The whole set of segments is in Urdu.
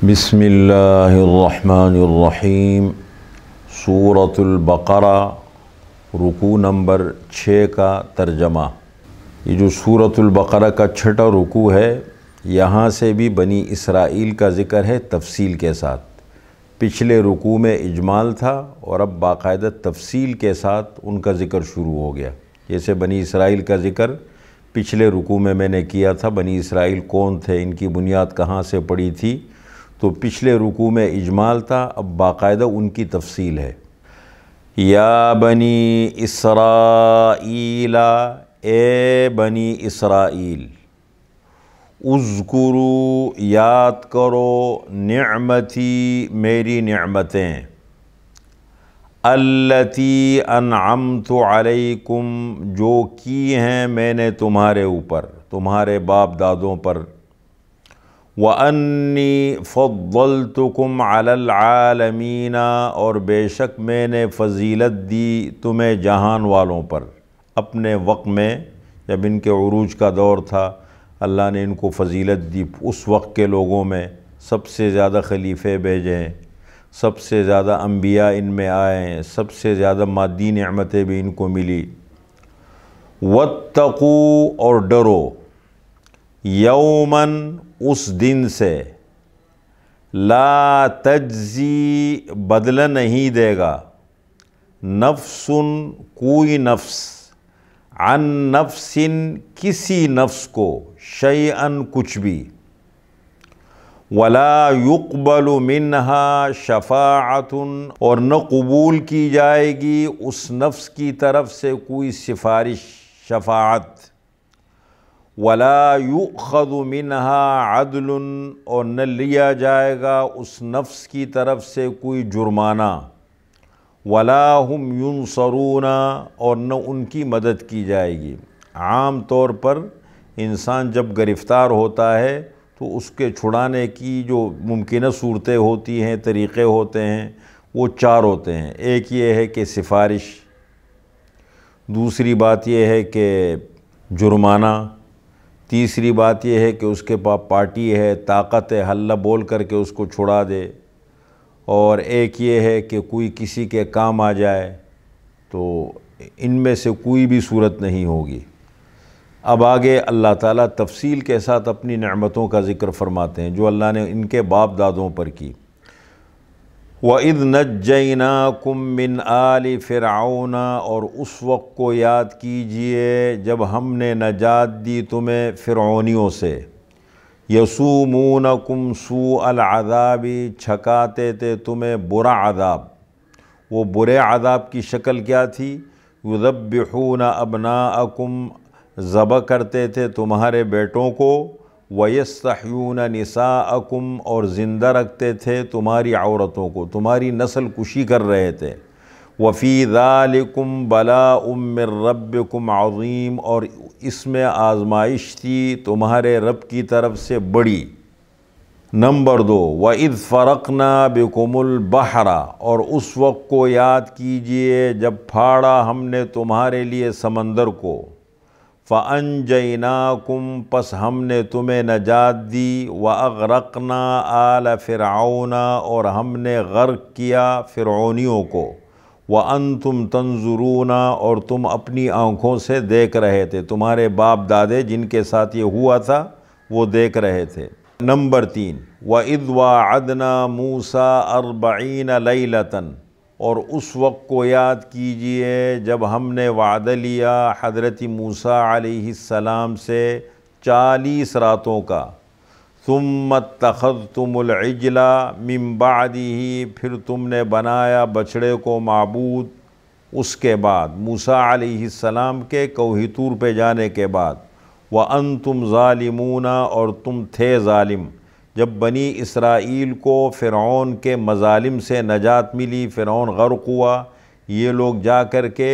بسم اللہ الرحمن الرحیم۔ سورۃ البقرہ رکوع نمبر 6 کا ترجمہ۔ یہ جو سورۃ البقرہ کا 6واں رکوع ہے، یہاں سے بھی بنی اسرائیل کا ذکر ہے تفصیل کے ساتھ۔ پچھلے رکوع میں اجمال تھا اور اب باقاعدہ تفصیل کے ساتھ ان کا ذکر شروع ہو گیا۔ جیسے بنی اسرائیل کا ذکر پچھلے رکوع میں نے کیا تھا، بنی اسرائیل کون تھے، ان کی بنیاد کہاں سے پڑی تھی، تو پچھلے رکوع میں اجمال تھا، اب باقاعدہ ان کی تفصیل ہے۔ یا بنی اسرائیل، اے بنی اسرائیل، اذکروا، یاد کرو، نعمتی، میری نعمتیں، التی انعمت علیکم، جو کی ہیں میں نے تمہارے اوپر، تمہارے باپ دادوں پر، وَأَنِّي فَضَّلْتُكُمْ عَلَى الْعَالَمِينَ، اور بے شک میں نے فضیلت دی تمہیں جہان والوں پر۔ اپنے وقت میں جب ان کے عروج کا دور تھا، اللہ نے ان کو فضیلت دی، اس وقت کے لوگوں میں سب سے زیادہ خلیفے بھیجے ہیں، سب سے زیادہ انبیاء ان میں آئے ہیں، سب سے زیادہ مادی نعمتیں بھی ان کو ملی۔ وَاتَّقُوا، اور ڈرو، یوماً، اس دن سے، لا تجزی، بدلہ نہیں دے گا، نفس، کوئی نفس، عن نفس، کسی نفس کو، شیئاً، کچھ بھی، ولا يقبل منہا شفاعۃ، اور نہ قبول کی جائے گی اس نفس کی طرف سے کوئی سفارش، شفاعت، ولا یؤخذ منہا عدل، اور نہ لیا جائے گا اس نفس کی طرف سے کوئی جرمانہ، ولا ہم ینصرون، اور نہ ان کی مدد کی جائے گی۔ عام طور پر انسان جب گرفتار ہوتا ہے تو اس کے چھڑانے کی جو ممکنہ صورتیں ہوتی ہیں، طریقے ہوتے ہیں، وہ 4 ہوتے ہیں۔ ایک یہ ہے کہ سفارش، دوسری بات یہ ہے کہ جرمانہ، تیسری بات یہ ہے کہ اس کے پاس پارٹی ہے، طاقت ہے، حلہ بول کر کے اس کو چھڑا دے، اور ایک یہ ہے کہ کوئی کسی کے کام آ جائے۔ تو ان میں سے کوئی بھی صورت نہیں ہوگی۔ اب آگے اللہ تعالیٰ تفصیل کے ساتھ اپنی نعمتوں کا ذکر فرماتے ہیں جو اللہ نے ان کے باپ دادوں پر کی۔ وَإِذْ نَجَّيْنَاكُمْ مِنْ آلِ فِرْعَوْنَ، اور اس وقت کو یاد کیجئے جب ہم نے نجات دی تمہیں فرعونیوں سے، يَسُومُونَكُمْ سُوءَ الْعَذَابِ، چھکاتے تھے تمہیں برا عذاب۔ وہ برے عذاب کی شکل کیا تھی؟ يُذَبِّحُونَ أَبْنَاءَكُمْ، ذبح کرتے تھے تمہارے بیٹوں کو، وَيَسْتَحْيُونَ نِسَاءَكُمْ، اور زندہ رکھتے تھے تمہاری عورتوں کو، تمہاری نسل کشی کر رہے تھے۔ وَفِي ذَلِكُمْ بَلَاءٌ مِّن رَبِّكُمْ عَظِيمٌ، اور اس میں آزمائش تھی تمہارے رب کی طرف سے بڑی۔ نمبر 2، وَإِذْ فَرَقْنَا بِكُمُ الْبَحْرَ، اور اس وقت کو یاد کیجئے جب پھاڑا ہم نے تمہارے لیے سمندر کو، فَأَنْجَيْنَاكُمْ، پس ہم نے تمہیں نجات دی، وَأَغْرَقْنَا آلَ فِرْعَوْنَ، اور ہم نے غرق کیا فرعونیوں کو، وَأَنْتُمْ تَنْظُرُونَ، اور تم اپنی آنکھوں سے دیکھ رہے تھے، تمہارے باپ دادے جن کے ساتھ یہ ہوا تھا وہ دیکھ رہے تھے۔ نمبر 3، وَإِذْ وَاعَدْنَا مُوسَىٰ 40 لَيْلَةً، اور اس وقت کو یاد کیجئے جب ہم نے وعدہ لیا حضرت موسیٰ علیہ السلام سے 40 راتوں کا، ثُمَّ اتَّخَذْتُمُ الْعِجْلَ مِن بَعْدِهِ، پھر تم نے بنایا بچڑے کو معبود اس کے بعد، موسیٰ علیہ السلام کے کوہ طور پہ جانے کے بعد، وَأَنْتُمْ ظَالِمُونَ، اور تم تھے ظالم۔ جب بنی اسرائیل کو فرعون کے مظالم سے نجات ملی، فرعون غرق ہوا، یہ لوگ جا کر کے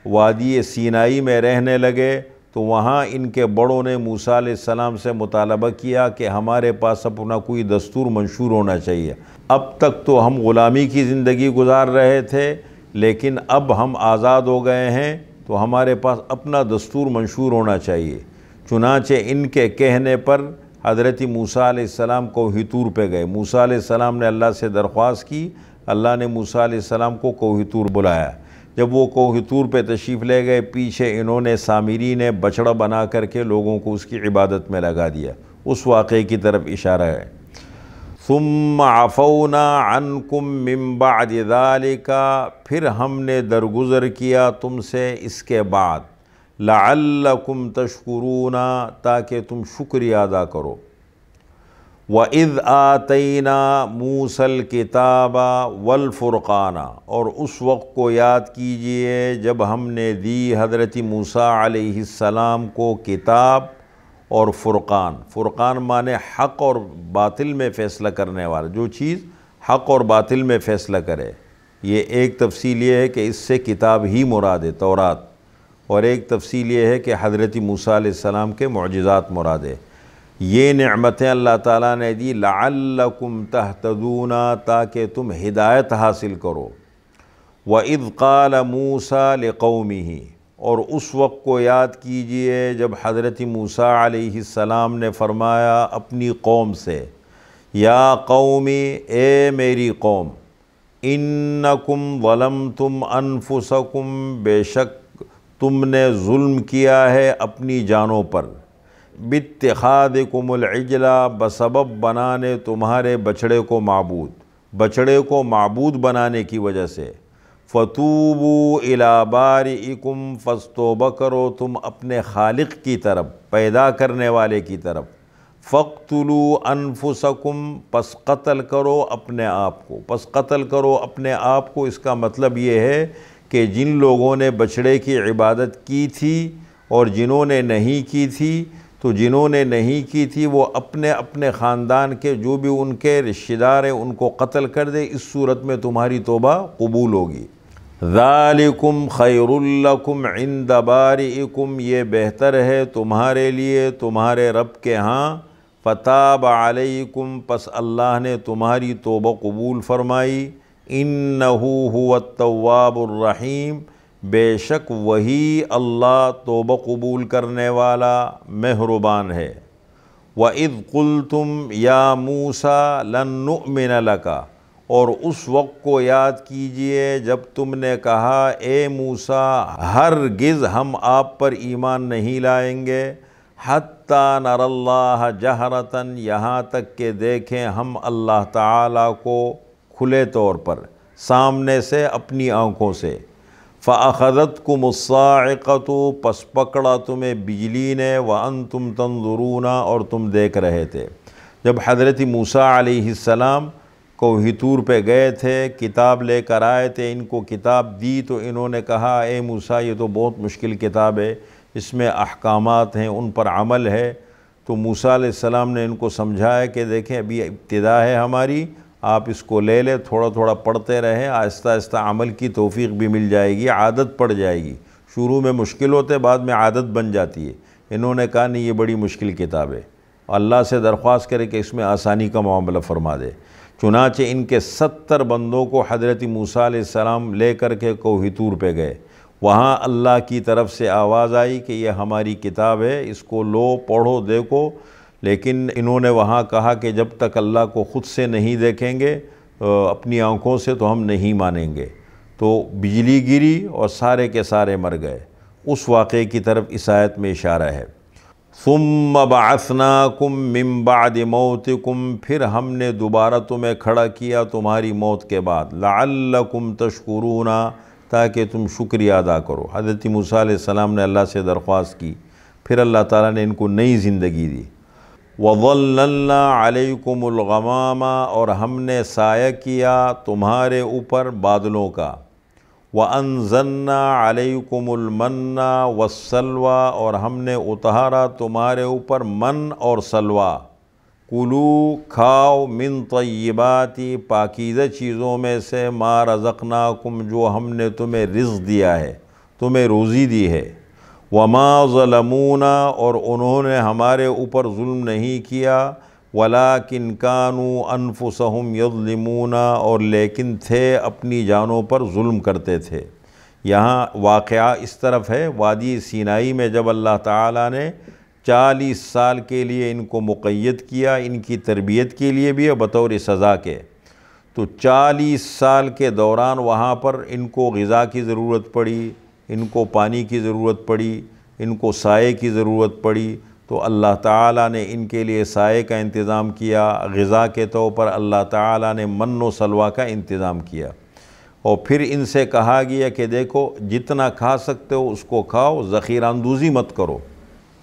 وادی سینائی میں رہنے لگے، تو وہاں ان کے بڑوں نے موسیٰ علیہ السلام سے مطالبہ کیا کہ ہمارے پاس اپنا کوئی دستور منشور ہونا چاہیے۔ اب تک تو ہم غلامی کی زندگی گزار رہے تھے، لیکن اب ہم آزاد ہو گئے ہیں تو ہمارے پاس اپنا دستور منشور ہونا چاہیے۔ چنانچہ ان کے کہنے پر حضرت موسیٰ علیہ السلام کوہ طور پہ گئے، موسیٰ علیہ السلام نے اللہ سے درخواست کی، اللہ نے موسیٰ علیہ السلام کو کوہ طور بلایا۔ جب وہ کوہ طور پہ تشریف لے گئے، پیچھے انہوں نے سامری نے بچڑا بنا کر کے لوگوں کو اس کی عبادت میں لگا دیا، اس واقعے کی طرف اشارہ ہے۔ ثم عفونا عنکم من بعد ذالک، پھر ہم نے درگزر کیا تم سے اس کے بعد، لعلکم تشکرون، تاکہ تم شکریہ ادا کرو۔ وَإِذْ آتَيْنَا مُوسَى الْكِتَابَ وَالْفُرْقَانَ، اور اس وقت کو یاد کیجئے جب ہم نے دی حضرت موسیٰ علیہ السلام کو کتاب اور فرقان۔ فرقان معنی حق اور باطل میں فیصلہ کرنے والا، جو چیز حق اور باطل میں فیصلہ کرے۔ یہ ایک تفصیل یہ ہے کہ اس سے کتاب ہی مراد ہے، تورات، اور ایک تفصیل یہ ہے کہ حضرت موسیٰ علیہ السلام کے معجزات مراد ہے۔ یہ نعمتیں اللہ تعالیٰ نے دی لعلکم تہتدون، تاکہ تم ہدایت حاصل کرو۔ وَإِذْ قَالَ مُوسَى لِقَوْمِهِ، اور اس وقت کو یاد کیجئے جب حضرت موسیٰ علیہ السلام نے فرمایا اپنی قوم سے، یا قومی، اے میری قوم، انکم ظلمتم انفسکم، بے شک تم نے ظلم کیا ہے اپنی جانوں پر، باتخاذکم العجل، بسبب بنانے تمہارے بچڑے کو معبود، بچڑے کو معبود بنانے کی وجہ سے۔ فتوبوا الی بارئکم، فاستوبہ کرو تم اپنے خالق کی طرف، پیدا کرنے والے کی طرف۔ فاقتلوا انفسکم، پس قتل کرو اپنے آپ کو، پس قتل کرو اپنے آپ کو۔ اس کا مطلب یہ ہے کہ جن لوگوں نے بچڑے کی عبادت کی تھی اور جنہوں نے نہیں کی تھی، تو جنہوں نے نہیں کی تھی وہ اپنے اپنے خاندان کے جو بھی ان کے رشتہ دار ہیں ان کو قتل کر دے، اس صورت میں تمہاری توبہ قبول ہوگی۔ ذالکم خیر لکم عند بارئکم، یہ بہتر ہے تمہارے لیے تمہارے رب کے ہاں۔ فتاب علیکم، پس اللہ نے تمہاری توبہ قبول فرمائی۔ انہ هو التواب الرحیم، بے شک وہی اللہ توبہ قبول کرنے والا مہربان ہے۔ وَإِذْ قُلْتُمْ يَا مُوسَى لَن نُؤْمِنَ لَكَ، اور اس وقت کو یاد کیجئے جب تم نے کہا اے موسیٰ ہرگز ہم آپ پر ایمان نہیں لائیں گے، حَتَّى نَرَى اللَّهَ جَهْرَةً، یہاں تک کہ دیکھیں ہم اللہ تعالیٰ کو کھلے طور پر، سامنے سے، اپنی آنکھوں سے۔ فَأَخَذَتْكُمُ الصَّاعِقَةُ، پس پکڑا تمہیں بجلی نے، وَأَنْتُمْ تَنْظُرُونَ، اور تم دیکھ رہے تھے۔ جب حضرت موسیٰ علیہ السلام کوہ طور پہ گئے تھے، کتاب لے کر آئے تھے، ان کو کتاب دی تو انہوں نے کہا اے موسیٰ یہ تو بہت مشکل کتاب ہے، اس میں احکامات ہیں، ان پر عمل ہے۔ تو موسیٰ علیہ السلام نے ان کو سمجھایا کہ دیکھیں ابھی ابتدا ہے ہماری، آپ اس کو لے لیں، تھوڑا تھوڑا پڑھتے رہیں، آہستہ آہستہ عمل کی توفیق بھی مل جائے گی، عادت پڑ جائے گی۔ شروع میں مشکل ہوتے، بعد میں عادت بن جاتی ہے۔ انہوں نے کہا نہیں یہ بڑی مشکل کتاب ہے، اللہ سے درخواست کرے کہ اس میں آسانی کا معاملہ فرما دے۔ چنانچہ ان کے 70 بندوں کو حضرت موسیٰ علیہ السلام لے کر کے کوہ طور پہ گئے۔ وہاں اللہ کی طرف سے آواز آئی کہ یہ ہماری کتاب ہے، اس کو لو، پڑھو، دیکھو۔ لیکن انہوں نے وہاں کہا کہ جب تک اللہ کو خود سے نہیں دیکھیں گے اپنی آنکھوں سے تو ہم نہیں مانیں گے۔ تو بجلی گری اور سارے کے سارے مر گئے۔ اس واقعے کی طرف اس آیت میں اشارہ ہے۔ ثم بعثناکم من بعد موتکم، پھر ہم نے دوبارہ تمہیں کھڑا کیا تمہاری موت کے بعد، لعلکم تشکرون، تاکہ تم شکریہ ادا کرو۔ حضرت موسیٰ علیہ السلام نے اللہ سے درخواست کی، پھر اللہ تعالیٰ نے ان کو نئی زندگی دی۔ وَظَلَّلْنَا عَلَيْكُمُ الْغَمَامَ، اور ہم نے سایہ کیا تمہارے اوپر بادلوں کا۔ وَأَنزَلْنَا عَلَيْكُمُ الْمَنَّ وَالسَّلْوَىٰ، اور ہم نے اتارا تمہارے اوپر من اور سلویٰ۔ کُلُوا، کھاؤ، مِن طیباتی، پاکیزہ چیزوں میں سے، ما رزقناکم، جو ہم نے تمہیں رزق دیا ہے، تمہیں روزی دی ہے۔ وما ظلمونا، اور انہوں نے ہمارے اوپر ظلم نہیں کیا، ولیکن کانوا انفسہم یظلمون، اور لیکن تھے اپنی جانوں پر ظلم کرتے تھے۔ یہاں واقعہ اس طرف ہے، وادی سینائی میں جب اللہ تعالیٰ نے 40 سال کے لیے ان کو مقید کیا، ان کی تربیت کے لیے بھی بطور سزا کے۔ تو 40 سال کے دوران وہاں پر ان کو غذا کی ضرورت پڑی، ان کو پانی کی ضرورت پڑی، ان کو سائے کی ضرورت پڑی، تو اللہ تعالیٰ نے ان کے لیے سائے کا انتظام کیا، غذا کے طور پر اللہ تعالیٰ نے من و سلوہ کا انتظام کیا، اور پھر ان سے کہا گیا کہ دیکھو جتنا کھا سکتے ہو اس کو کھاؤ، ذخیرہ اندوزی مت کرو۔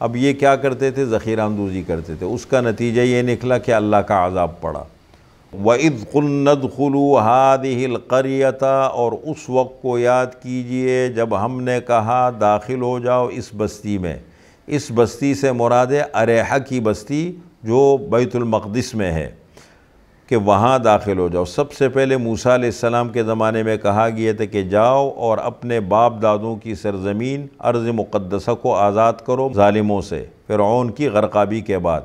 اب یہ کیا کرتے تھے؟ ذخیرہ اندوزی کرتے تھے، اس کا نتیجہ یہ نکلا کہ اللہ کا عذاب پڑا۔ وَإِذْ قُلْنَا ادْخُلُوا هَٰذِهِ الْقَرْيَةَ، اور اس وقت کو یاد کیجئے جب ہم نے کہا داخل ہو جاؤ اس بستی میں۔ اس بستی سے مراد ہے اریحہ کی بستی جو بیت المقدس میں ہے، کہ وہاں داخل ہو جاؤ۔ سب سے پہلے موسیٰ علیہ السلام کے زمانے میں کہا گیا تھا کہ جاؤ اور اپنے باپ دادوں کی سرزمین ارض مقدسہ کو آزاد کرو ظالموں سے، فرعون کی غرقابی کے بعد۔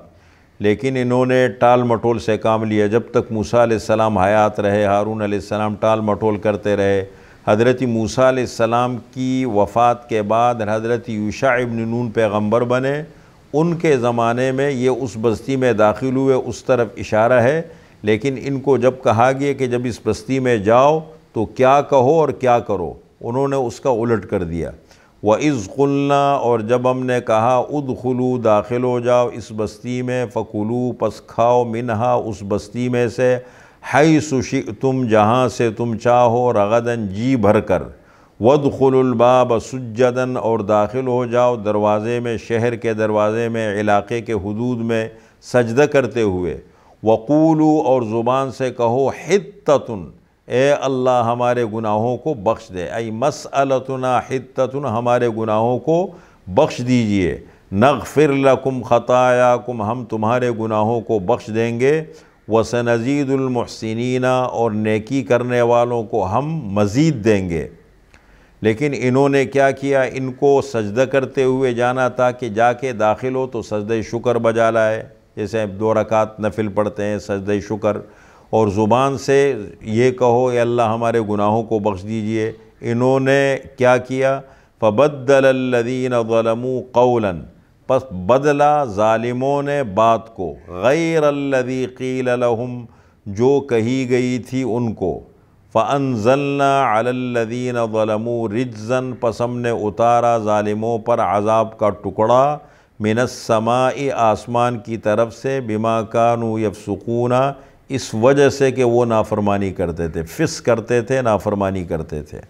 لیکن انہوں نے ٹال مٹول سے کام لیا، جب تک موسیٰ علیہ السلام حیات رہے، ہارون علیہ السلام ٹال مٹول کرتے رہے۔ حضرت موسیٰ علیہ السلام کی وفات کے بعد حضرت یوشع ابن نون پیغمبر بنے، ان کے زمانے میں یہ اس بستی میں داخل ہوئے، اس طرف اشارہ ہے۔ لیکن ان کو جب کہا گیا کہ جب اس بستی میں جاؤ تو کیا کہو اور کیا کرو، انہوں نے اس کا الٹ کر دیا۔ وَإِذْ قُلْنَا، اور جب ہم نے کہا ادخلوا داخل ہو جاؤ اس بستی میں، فَكُلُوا پس کھاؤ منہا اس بستی میں سے، حیث شئتم جہاں سے تم چاہو، رغداً جی بھر کر، وَادْخُلُوا الْبَابَ سُجَّدًا اور داخل ہو جاؤ دروازے میں، شہر کے دروازے میں، علاقے کے حدود میں سجدہ کرتے ہوئے، وَقُولُوا اور زبان سے کہو، حِطَّةٌ اے اللہ ہمارے گناہوں کو بخش دے، ای مسألتنا حِطَّةٌ ہمارے گناہوں کو بخش دیجئے، نغفر لکم خطایاکم ہم تمہارے گناہوں کو بخش دیں گے، وسنزید المحسنین اور نیکی کرنے والوں کو ہم مزید دیں گے۔ لیکن انہوں نے کیا کیا؟ ان کو سجدہ کرتے ہوئے جانا تھا کہ جا کے داخل ہو تو سجدہ شکر بجا لائے، جیسے 2 رکعت نفل پڑھتے ہیں سجدہ شکر، اور زبان سے یہ کہو اے اللہ ہمارے گناہوں کو بخش دیجئے۔ انہوں نے کیا کیا؟ فَبَدَّلَ الَّذِينَ ظَلَمُوا قَوْلًا پس بدلا ظالموں نے بات کو، غیر الذی قیل لہم جو کہی گئی تھی ان کو، فَأَنزَلْنَا عَلَى الَّذِينَ ظَلَمُوا رِجْزًا پس ہم نے اتارا ظالموں پر عذاب کا ٹکڑا، من السماء آسمان کی طرف سے، بما کانوا یفسقون اس وجہ سے کہ وہ نافرمانی کرتے تھے، فسق کرتے تھے، نافرمانی کرتے تھے۔